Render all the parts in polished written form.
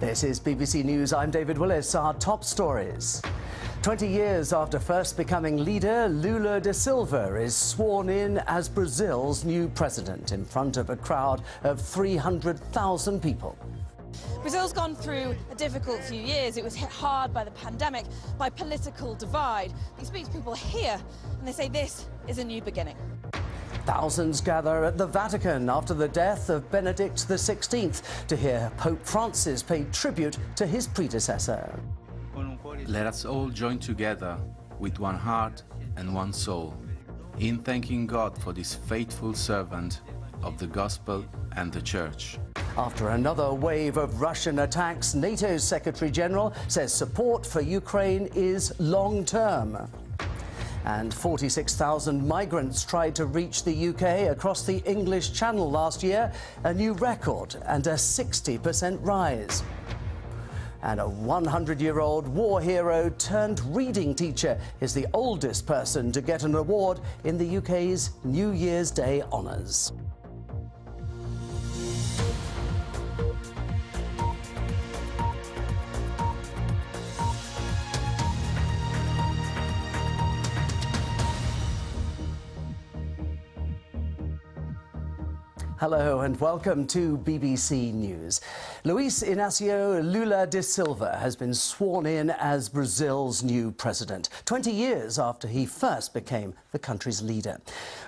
This is BBC News. I'm David Willis. Our top stories. 20 years after first becoming leader, Lula da Silva is sworn in as Brazil's new president in front of a crowd of 300,000 people. Brazil's gone through a difficult few years. It was hit hard by the pandemic, by political divide. You speak to people here and they say this is a new beginning. Thousands gather at the Vatican after the death of Benedict XVI to hear Pope Francis pay tribute to his predecessor. Let us all join together with one heart and one soul in thanking God for this faithful servant of the gospel and the church. After another wave of Russian attacks, NATO's Secretary-General says support for Ukraine is long-term. And 46,000 migrants tried to reach the UK across the English Channel last year, a new record and a 60% rise. And a 100-year-old war hero turned reading teacher is the oldest person to get an award in the UK's New Year's Day honours. Hello and welcome to BBC News. Luis Inácio Lula da Silva has been sworn in as Brazil's new president, 20 years after he first became the country's leader.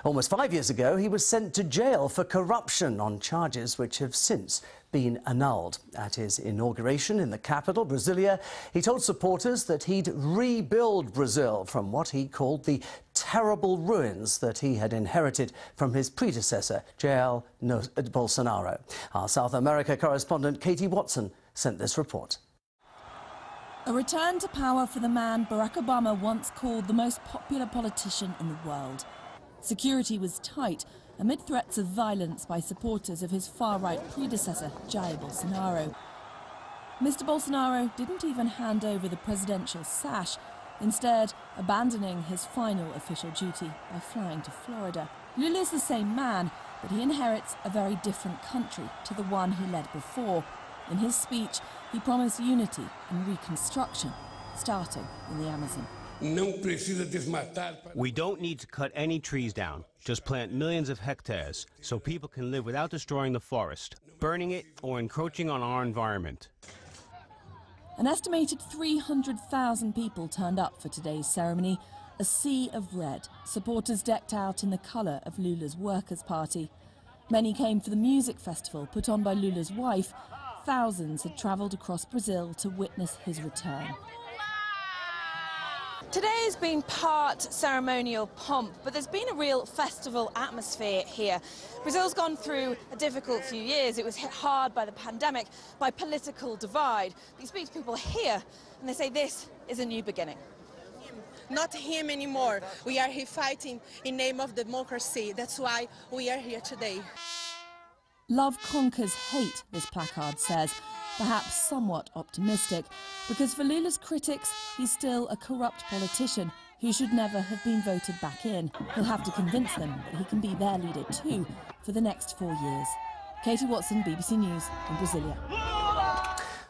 Almost 5 years ago, he was sent to jail for corruption on charges which have since been annulled. At his inauguration in the capital, Brasilia, he told supporters that he'd rebuild Brazil from what he called the terrible ruins that he had inherited from his predecessor, Jair Bolsonaro. Our South America correspondent Katie Watson sent this report. A return to power for the man Barack Obama once called the most popular politician in the world. Security was tight amid threats of violence by supporters of his far-right predecessor, Jair Bolsonaro. Mr. Bolsonaro didn't even hand over the presidential sash, instead abandoning his final official duty by flying to Florida. Lula's the same man, but he inherits a very different country to the one he led before. In his speech, he promised unity and reconstruction, starting in the Amazon. We don't need to cut any trees down, just plant millions of hectares so people can live without destroying the forest, burning it or encroaching on our environment. An estimated 300,000 people turned up for today's ceremony, a sea of red, supporters decked out in the colour of Lula's Workers' Party. Many came for the music festival put on by Lula's wife. Thousands had travelled across Brazil to witness his return. Today has been part ceremonial pomp, but there's been a real festival atmosphere here. Brazil's gone through a difficult few years. It was hit hard by the pandemic, by political divide. But you speak to people here and they say this is a new beginning. Not him anymore. We are here fighting in name of democracy. That's why we are here today. Love conquers hate, this placard says. Perhaps somewhat optimistic, because for Lula's critics, he's still a corrupt politician who should never have been voted back in. He'll have to convince them that he can be their leader too for the next 4 years. Katie Watson, BBC News in Brasilia.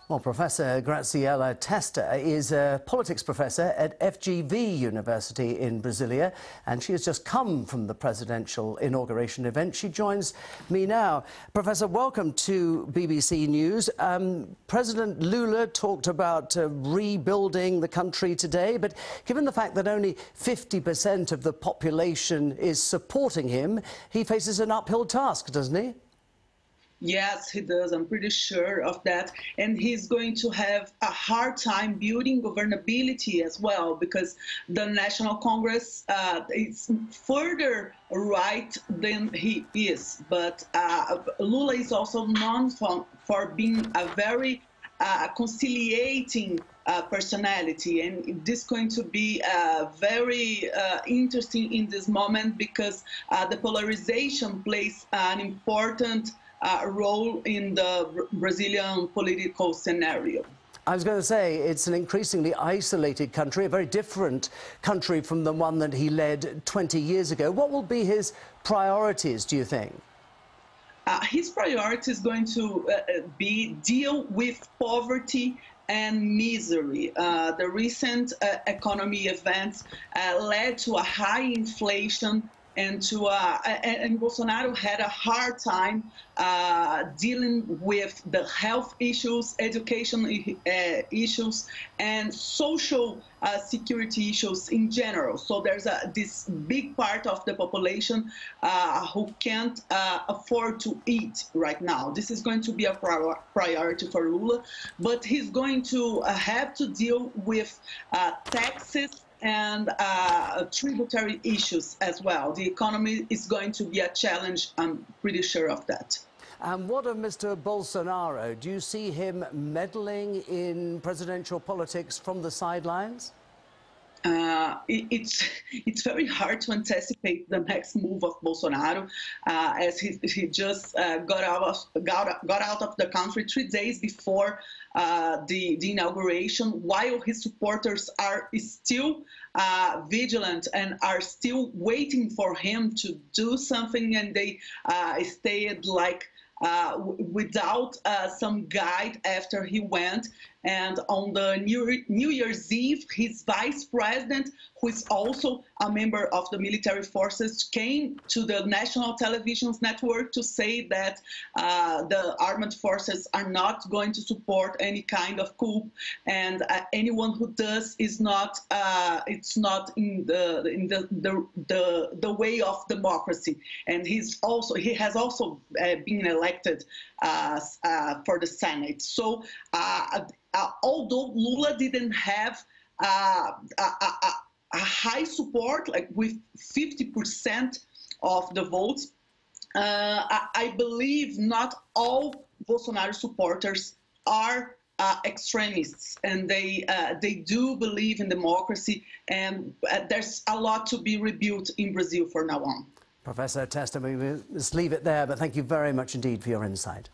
Well, Professor Graziella Testa is a politics professor at FGV University in Brasilia, and she has just come from the presidential inauguration event. She joins me now. Professor, welcome to BBC News. President Lula talked about rebuilding the country today, but given the fact that only 50% of the population is supporting him, he faces an uphill task, doesn't he? Yes, he does. I'm pretty sure of that. And he's going to have a hard time building governability as well, because the National Congress is further right than he is. But Lula is also known for being a very conciliating personality, and this is going to be very interesting in this moment, because the polarization plays an important role in the Brazilian political scenario. I was going to say, it's an increasingly isolated country, a very different country from the one that he led 20 years ago. What will be his priorities, do you think? his priority is going to be deal with poverty and misery. The recent economy events led to a high inflation and Bolsonaro had a hard time dealing with the health issues, education issues, and social security issues in general. So there's this big part of the population who can't afford to eat right now. This is going to be a priority for Lula, but he's going to have to deal with taxes and tributary issues as well. The economy is going to be a challenge, I'm pretty sure of that. And what of Mr. Bolsonaro? Do you see him meddling in presidential politics from the sidelines? It's very hard to anticipate the next move of Bolsonaro, as he just got out of the country 3 days before the inauguration, while his supporters are still vigilant and are still waiting for him to do something, and they stayed like without some guide after he went. And on the New Year's Eve, his vice president, who is also a member of the military forces, came to the national television network to say that the armed forces are not going to support any kind of coup, and anyone who does is not it's not in the way of democracy. And he has also been elected for the Senate. So although Lula didn't have a high support, like with 50% of the votes, I believe not all Bolsonaro supporters are extremists, and they do believe in democracy, and there's a lot to be rebuilt in Brazil from now on. Professor Testa, we must leave it there, but thank you very much indeed for your insight.